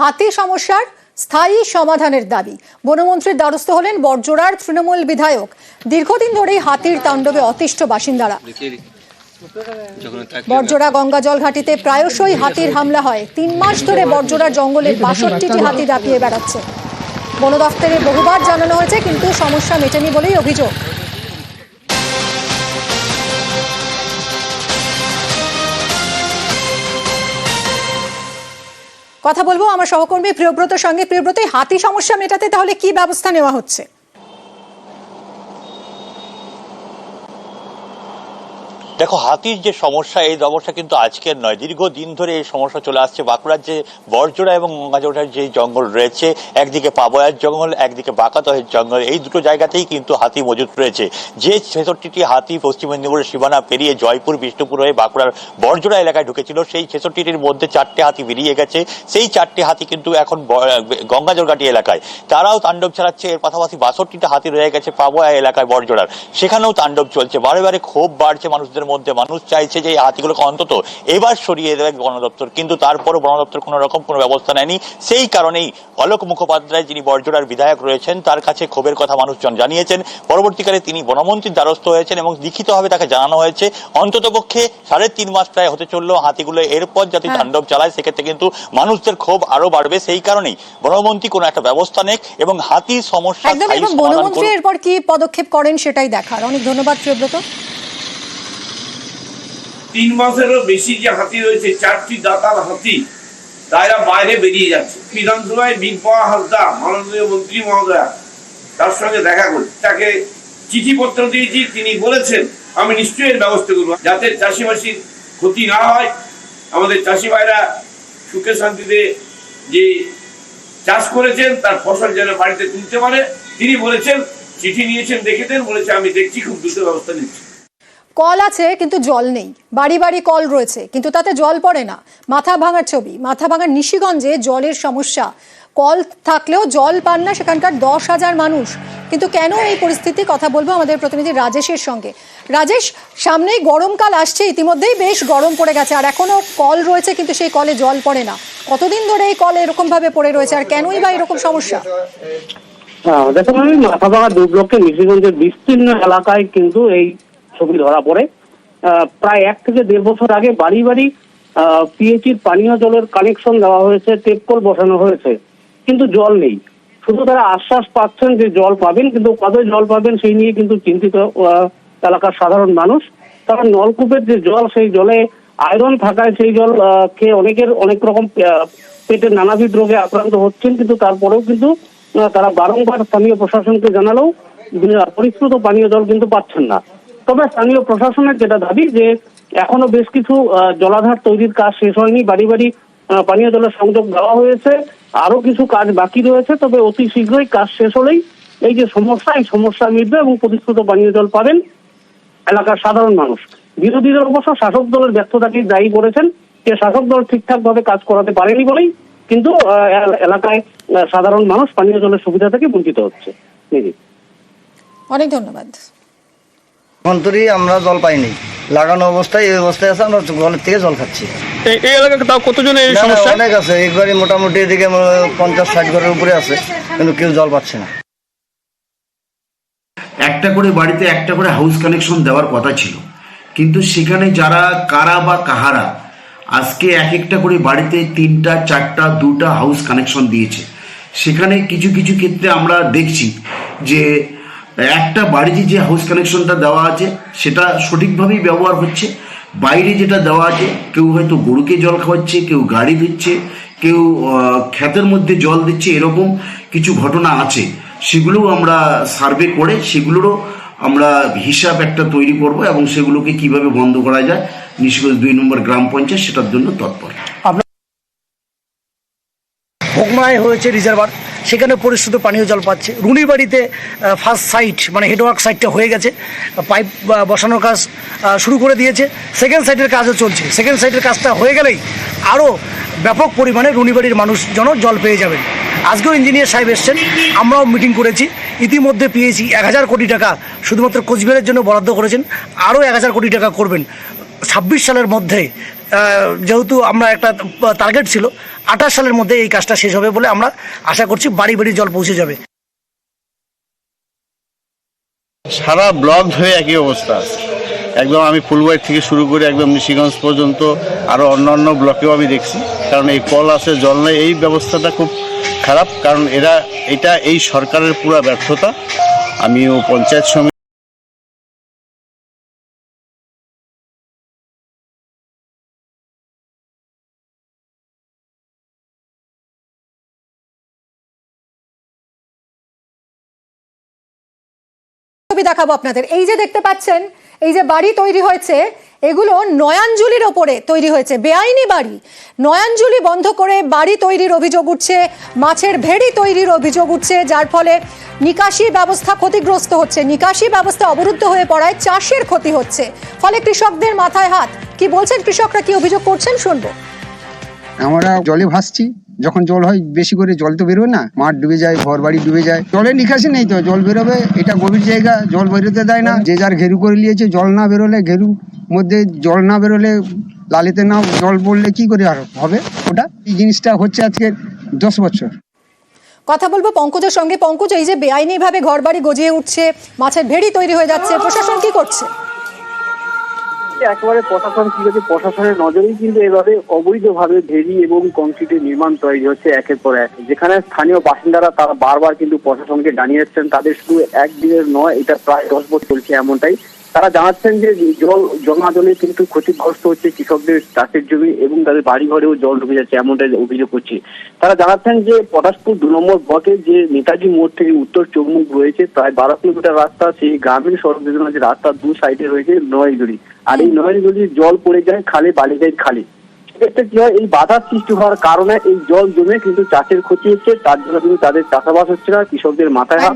হাতি সমস্যার স্থায়ী সমাধানের দাবি। বনমন্ত্রীর দ্বারস্থ হলেন বড়জোড়ার তৃণমূল বিধায়ক। দীর্ঘদিন ধরেই হাতির তাণ্ডবে অতিষ্ঠ বাসিন্দারা। বড়জোড়া গঙ্গা জল ঘাটিতে প্রায়শই হাতির হামলা হয়। ৩ মাস ধরে বড়জোড়ার জঙ্গলে ৬২টি হাতি দাপিয়ে বেড়াচ্ছে। বন দফতরে বহুবার জানানো হয়েছে, কিন্তু সমস্যা মেটেনি বলেই অভিযোগ। কথা বলবো আমার সহকর্মী প্রিয়ব্রতর সঙ্গে। প্রিয়ব্রত, হাতি সমস্যা মেটাতে তাহলে কি ব্যবস্থা নেওয়া হচ্ছে? দেখো, হাতির যে সমস্যা, এই সমস্যা কিন্তু আজকের নয়, দীর্ঘদিন ধরে এই সমস্যা চলে আসছে। বাঁকুড়ার যে বড়জোড়া এবং গঙ্গাজোড়ার যে জঙ্গল রয়েছে, একদিকে পাবয়ার জঙ্গল, একদিকে বাঁকাতহের জঙ্গল, এই দুটো জায়গাতেই কিন্তু হাতি মজুত রয়েছে। যে ৬৬টি হাতি পশ্চিম মেদিনীপুরের সীমানা পেরিয়ে জয়পুর, বিষ্ণুপুর হয়ে বাঁকুড়ার বড়জোড়া এলাকায় ঢুকেছিল, সেই ৬৬টির মধ্যে ৪টে হাতি বেরিয়ে গেছে। সেই ৪টে হাতি কিন্তু এখন গঙ্গাজল ঘাটি এলাকায় তারাও তাণ্ডব চালাচ্ছে। এর পাশাপাশি ৬২টা হাতি রয়ে গেছে পাবয়া এলাকায় বড়জোড়ার, সেখানেও তাণ্ডব চলছে। বারে বারে ক্ষোভ বাড়ছে মানুষদের মধ্যে। মানুষ চাইছে যে এই হাতিগুলোকে অন্তত এবার সরিয়ে দেবে বন দপ্তর, কিন্তু তারপরও বন দপ্তর কোনো রকম কোনো ব্যবস্থা নেয়নি। সেই কারণেই অলোক মুখোপাধ্যায়, যিনি বড়জোড়ার বিধায়ক রয়েছেন, তার কাছে ক্ষোভের কথা মানুষজন জানিয়েছেন। পরবর্তীকালে তিনি বনমন্ত্রীর দ্বারস্থ হয়েছেন এবং লিখিতভাবে তাকে জানানো হয়েছে অন্ততপক্ষে ৩.৫ মাস প্রায় হতে চললো হাতিগুলো এরপর যাতে তাণ্ডব চালায়, সেক্ষেত্রে কিন্তু মানুষদের ক্ষোভ আরো বাড়বে। সেই কারণেই বনমন্ত্রী কোনো একটা ব্যবস্থা নেক এবং হাতির সমস্যা বনমন্ত্রী এরপর কি পদক্ষেপ করেন সেটাই দেখার। অনেক ধন্যবাদ প্রিয়ব্রত। ৩ মাসেরও বেশি যে হাতি রয়েছে, 4টি দাতাল হাতি, তারা বাইরে বেরিয়ে যাচ্ছে। বিধানসভায় বীরপাওয়া হাসদা, মাননীয় মন্ত্রী মহোদয়া, তার সঙ্গে দেখা করে তাকে চিঠিপত্র দিয়েছি। তিনি বলেছেন আমি নিশ্চয়ই এর ব্যবস্থা করবো যাতে চাষিবাসীর ক্ষতি না হয়, আমাদের চাষি ভাইরা সুখে শান্তিতে যে চাষ করেছেন তার ফসল যেন বাড়িতে তুলতে পারে। তিনি বলেছেন, চিঠি নিয়েছেন, দেখেছেন, বলেছে আমি দেখছি, খুব দ্রুত ব্যবস্থা নিচ্ছি। কল আছে কিন্তু জল নেই। বাড়ি বাড়ি কল রয়েছে কিন্তু তাতে জল পড়ে না। মাথা ভাঙার ছবি। মাথা ভাঙার নিশিগঞ্জে জলের সমস্যা। কল থাকলেও জল পান না সেখানকার ১০,০০০ মানুষ। কিন্তু কেন এই পরিস্থিতি, কথা বলবো আমাদের প্রতিনিধি রাজেশের সঙ্গে। রাজেশ, সামনেই গরমকাল আসছে, ইতিমধ্যেই বেশ গরম পড়ে গেছে, আর এখনো কল রয়েছে কিন্তু সেই কলে জল পড়ে না। কতদিন ধরে এই কল এরকম ভাবে পড়ে রয়েছে আর কেনই বা এরকম সমস্যা? দেখুন, আমি মাথা ভাঙা দুর্লক্ষে নিশিগঞ্জের বিস্তীর্ণ এলাকায় কিন্তু এই ছবি ধরা পড়ে। প্রায় ১ থেকে ১.৫ বছর আগে বাড়ি বাড়ি পিএইচির পানীয় জলের কানেকশন দেওয়া হয়েছে, টেপকল বসানো হয়েছে, কিন্তু জল নেই। শুধু তারা আশ্বাস পাচ্ছেন যে জল পাবেন, কিন্তু কবে জল পাবেন সেই নিয়ে কিন্তু চিন্তিত এলাকার সাধারণ মানুষ। কারণ নলকূপের যে জল, সেই জলে আয়রন থাকায় সেই জল খেয়ে অনেকের অনেক রকম পেটের নানাবিধ রোগে আক্রান্ত হচ্ছেন। কিন্তু তারপরেও কিন্তু তারা বারংবার স্থানীয় প্রশাসনকে জানালেও পরিশ্রুত পানীয় জল কিন্তু পাচ্ছেন না। তবে স্থানীয় প্রশাসনের যেটা দাবি যে এখনো বেশ কিছু জলাধার তৈরির কাজ শেষ হয়নি। বাড়ি বাড়ি পানীয় জলের সংযোগ দেওয়া হয়েছে, আরো কিছু কাজ বাকি রয়েছে। তবে অতি শীঘ্রই কাজ শেষ হলেই এই যে সমস্যা, এই সমস্যা মিটবে এবং পরিশ্রুত পানীয় জল পাবেন এলাকার সাধারণ মানুষ। বিরোধীদের অবশ্য শাসক দলের ব্যর্থতাকে দায়ী করেছেন, যে শাসক দল ঠিকঠাক ভাবে কাজ করাতে পারেনি বলেই কিন্তু এলাকায় সাধারণ মানুষ পানীয় জলের সুবিধা থেকে বঞ্চিত হচ্ছে। অনেক ধন্যবাদ। মন্ত্রী, আমরা জল পাইনি, লাগানো অবস্থায় এই অবস্থায় আছে, আমরা কলের থেকে জল খাচ্ছি। এই এলাকায় তাও কতজন এই সমস্যা? অনেক আছে, একবারই মোটামুটি এদিকে ৫০-৬০ ঘরের উপরে আছে, কিন্তু কেউ জল পাচ্ছে না। একটা করে বাড়িতে একটা করে হাউস কানেকশন দেওয়ার কথা ছিল, কিন্তু সেখানে যারা কারা বা কাহারা আজকে এক একটা করে বাড়িতে ৩টা, ৪টা, 2টা হাউস কানেকশন দিয়েছে। সেখানে কিছু কিছু ক্ষেত্রে আমরা দেখছি যে একটা বাড়িতে যে হাউস কানেকশনটা দেওয়া আছে সেটা সঠিকভাবেই ব্যবহার হচ্ছে। বাইরে যেটা দেওয়া আছে, কেউ হয়তো গরুকে জল খাওয়াচ্ছে, কেউ গাড়ি দিচ্ছে, কেউ ক্ষেতের মধ্যে জল দিচ্ছে, এরকম কিছু ঘটনা আছে। সেগুলোও আমরা সার্ভে করে সেগুলোরও আমরা হিসাব একটা তৈরি করব এবং সেগুলোকে কিভাবে বন্ধ করা যায়, নিশিগঞ্জ ২ নম্বর গ্রাম পঞ্চায়েত সেটার জন্য তৎপর। ভোগমায় হয়েছে রিজার্ভার, সেখানে পরিশ্রুত পানীয় জল পাচ্ছে। রুনিবাড়িতে ফার্স্ট সাইট মানে হেডওয়ার্ক সাইটটা হয়ে গেছে, পাইপ বসানোর কাজ শুরু করে দিয়েছে। সেকেন্ড সাইটের কাজও চলছে। সেকেন্ড সাইটের কাজটা হয়ে গেলেই আরও ব্যাপক পরিমাণে রুনিবাড়ির মানুষজন জল পেয়ে যাবেন। আজকেও ইঞ্জিনিয়ার সাহেব এসছেন, আমরাও মিটিং করেছি। ইতিমধ্যে পেয়েছি ১,০০০ কোটি টাকা শুধুমাত্র কোচবিহারের জন্য বরাদ্দ করেছেন, আরও ১,০০০ কোটি টাকা করবেন। ২৬ সালের মধ্যে যেহেতু আমরা একটা টার্গেট ছিল 28 সালের মধ্যে এই কাজটা শেষ হবে বলে আমরা আশা করছি, বাড়ি বাড়ি জল পৌঁছে যাবে। সারা ব্লক হয়ে একই অবস্থা আছে একদম। আমি ফুলবাড়ি থেকে শুরু করে একদম নিশিগঞ্জ পর্যন্ত আরও অন্যান্য ব্লকেও আমি দেখছি, কারণ এই কল আছে জল নেই, এই ব্যবস্থাটা খুব খারাপ। কারণ এটা এই সরকারের পুরো ব্যর্থতা। আমিও পঞ্চায়েত সমিতি ছবি দেখাবো আপনাদের। এই যে দেখতে পাচ্ছেন, এই যে বাড়ি তৈরি হয়েছে, এগুলো নয়াঞ্জলির ওপরে তৈরি হয়েছে, বেআইনি বাড়ি। নয়াঞ্জলি বন্ধ করে বাড়ি তৈরির অভিযোগ উঠছে, মাছের ভেড়ি তৈরির অভিযোগ উঠছে, যার ফলে নিকাশি ব্যবস্থা ক্ষতিগ্রস্ত হচ্ছে, নিকাশি ব্যবস্থা অবরুদ্ধ হয়ে পড়ায় চাষের ক্ষতি হচ্ছে, ফলে কৃষকদের মাথায় হাত। কি বলছেন কৃষকরা, কি অভিযোগ করছেন শুনবো। আমরা জলে ভাসছি, যখন জল হয় বেশি করে জল তো বেরোবে না, মাঠ ডুবে যায়, ঘর বাড়ি ডুবে যায়, জলের নিকাশি নেই তো জল বেরোবে, এটা গভীর জায়গা, জল বেরোতে দেয় না। যে যার ঘেরু করে নিয়েছে, জল না বেরোলে, ঘেরু মধ্যে জল না বেরোলে, লালিতে না জল পড়লে কি করে আর হবে ওটা। এই জিনিসটা হচ্ছে আজকে 10 বছর। কথা বলবো পঙ্কজের সঙ্গে। পঙ্কজ, এই যে বেআইনি ভাবে ঘর বাড়ি গজিয়ে উঠছে, মাছের ভেড়ি তৈরি হয়ে যাচ্ছে, প্রশাসন কি করছে? একেবারে প্রশাসন কি করছে, প্রশাসনের নজরেই কিন্তু এভাবে অবৈধভাবে ভেরি এবং কংক্রিটের নির্মাণ তৈরি হচ্ছে একের পর এক, যেখানে স্থানীয় বাসিন্দারা তারা বারবার কিন্তু প্রশাসনকে জানিয়েছেন। তাদের শুধু একদিনের নয়, এটা প্রায় 10 বছর চলছে এমনটাই। তারা জানাচ্ছেন যে জমা জলে কিন্তু ক্ষতিগ্রস্ত হচ্ছে কৃষকদের চাষের জমি এবং তাদের বাড়ি ঘরেও জল ঢুকে যাচ্ছে, এমনটাই অভিযোগ করছে। তারা জানাচ্ছেন যে পটাশপুর 2 নম্বর ব্লকে যে নেতাজি মোড় থেকে উত্তর চৌমুখ রয়েছে প্রায় 12 কিলোমিটার রাস্তা, সেই গ্রামীণ সড়ক যোজনা যে রাস্তার 2 সাইডে রয়েছে নয়জুড়ি, আর এই নয়জুড়ির জল পড়ে যায় খালে, বালিজায় খালে। সেক্ষেত্রে কি হয়, এই বাধার সৃষ্টি হওয়ার কারণে এই জল জমে কিন্তু চাষের ক্ষতি হচ্ছে, তার জন্য কিন্তু তাদের চাষাবাদ হচ্ছে না, কৃষকদের মাথায় হাত।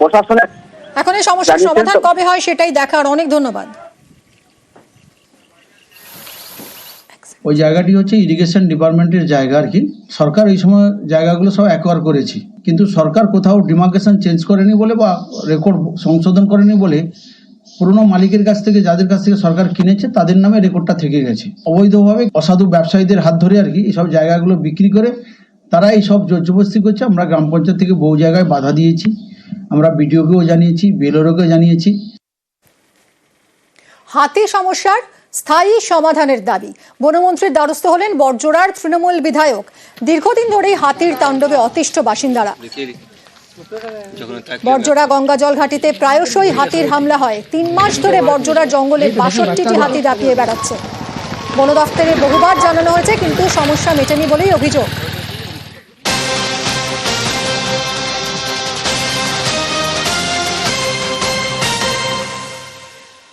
প্রশাসনের এখন এই সমস্যার সমাধান কবে হয় সেটাই দেখার। অনেক ধন্যবাদ। ওই জায়গাটি হচ্ছে ইরিগেশন ডিপার্টমেন্টের জায়গা আর কি। সরকার এই সময় জায়গাগুলো সব অ্যাকোয়ার করেছে, কিন্তু সরকার কোথাও ডিমার্কেশন চেঞ্জ করেনি বলে বা রেকর্ড সংশোধন করেনি বলে পুরনো মালিকের কাছ থেকে, যাদের কাছ থেকে সরকার কিনেছে, তাদের নামে রেকর্ডটা থেকে গেছে। অবৈধভাবে অসাধু ব্যবসায়ীদের হাত ধরে আর কি এইসব জায়গাগুলো বিক্রি করে তারা এইসব জবরদস্তি করছে। আমরা গ্রাম পঞ্চায়েত থেকে বহু জায়গায় বাধা দিয়েছি, আমরা বিডিওকেও জানিয়েছি, বিএলআরওকেও জানিয়েছি। হাতি সমস্যার স্থায়ী সমাধানের দাবি। বনমন্ত্রীর দ্বারস্থ হলেন বড়জোড়ার তৃণমূল বিধায়ক। দীর্ঘদিন ধরেই হাতির তাণ্ডবে অতিষ্ঠ বাসিন্দারা। বড়জোড়া গঙ্গাজল ঘাটিতে প্রায়শই হাতির হামলা হয়। 3 মাস ধরে বড়জোড়ার জঙ্গলে 62টি হাতি দাপিয়ে বেড়াচ্ছে। বন দফতরে বহুবার জানানো হয়েছে, কিন্তু সমস্যা মেটেনি বলেই অভিযোগ।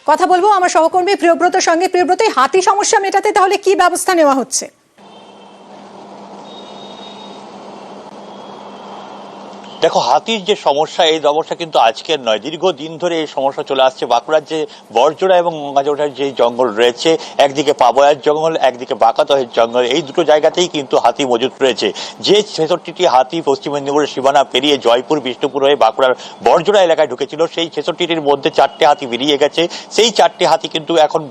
কথা বলবো আমার সহকর্মী প্রিয়ব্রতর সঙ্গে। প্রিয়ব্রত, হাতি সমস্যা মেটাতে তাহলে কি ব্যবস্থা নেওয়া হচ্ছে? দেখো, হাতির যে সমস্যা, এই সমস্যা কিন্তু আজকের নয়, দীর্ঘদিন ধরে এই সমস্যা চলে আসছে। বাঁকুড়ার যে বড়জোড়া এবং গঙ্গাজোড়ার যে জঙ্গল রয়েছে, একদিকে পাবয়ার জঙ্গল, একদিকে বাঁকাতহের জঙ্গল, এই দুটো জায়গাতেই কিন্তু হাতি মজুত রয়েছে। যে 66টি হাতি পশ্চিম মেদিনীপুরের সীমানা পেরিয়ে জয়পুর, বিষ্ণুপুর হয়ে বাঁকুড়ার বড়জোড়া এলাকায় ঢুকেছিল, সেই 66টির মধ্যে 4টে হাতি বেরিয়ে গেছে। সেই 4টে হাতি কিন্তু এখন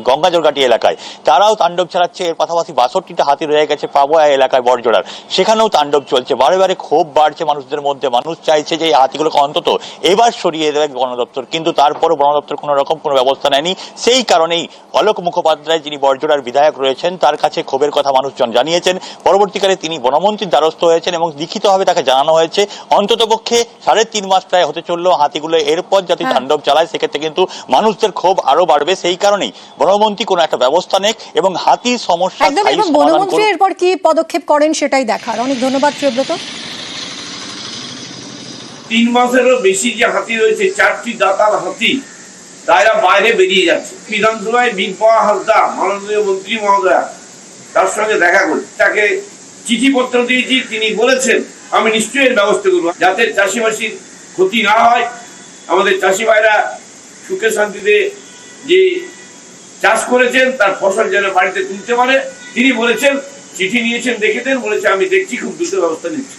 গঙ্গাজল ঘাটি এলাকায় তারাও তাণ্ডব চালাচ্ছে। এর পাশাপাশি 62টা হাতি রয়ে গেছে পাবয়া এলাকায় বড়জোড়ার, সেখানেও তাণ্ডব চলছে। বারে বারে ক্ষোভ বাড়ছে মানুষদের মধ্যে। মানুষ চাইছে যে এই হাতিগুলোকে অন্তত এবার সরিয়ে দেবে বন দপ্তর, কিন্তু তারপরও বন দপ্তর কোনো রকম কোনো ব্যবস্থা নেয়নি। সেই কারণেই অলোক মুখোপাধ্যায়, যিনি বড়জোড়ার বিধায়ক রয়েছেন, তার কাছে ক্ষোভের কথা মানুষজন জানিয়েছেন। পরবর্তীকালে তিনি বনমন্ত্রীর দ্বারস্থ হয়েছেন এবং লিখিতভাবে তাকে জানানো হয়েছে অন্ততপক্ষে 3.5 মাস প্রায় হতে চললো হাতিগুলো এরপর যাতে তাণ্ডব চালায়, সেক্ষেত্রে কিন্তু মানুষদের ক্ষোভ আরো বাড়বে। সেই কারণেই বনমন্ত্রী কোনো একটা ব্যবস্থা নেক এবং হাতির সমস্যা বনমন্ত্রী এরপর কি পদক্ষেপ করেন সেটাই দেখার। অনেক ধন্যবাদ প্রিয়ব্রত। 3 মাসেরও বেশি যে হাতি রয়েছে, 4টি দাতাল হাতি, তারা বাইরে বেরিয়ে যাচ্ছে। বিধানসভায় বীরপাওয়া হাসদা মাননীয় মন্ত্রী মহোদয়া তার সঙ্গে দেখা করে তাকে চিঠিপত্র দিয়েছি। তিনি বলেছেন আমি নিশ্চয়ই এর ব্যবস্থা করবো যাতে চাষিবাসীর ক্ষতি না হয়, আমাদের চাষি ভাইরা সুখে শান্তিতে যে চাষ করেছেন তার ফসল যেন বাড়িতে তুলতে পারে। তিনি বলেছেন, চিঠি নিয়েছেন, দেখেছেন, বলেছে আমি দেখছি, খুব দ্রুত ব্যবস্থা নিচ্ছি।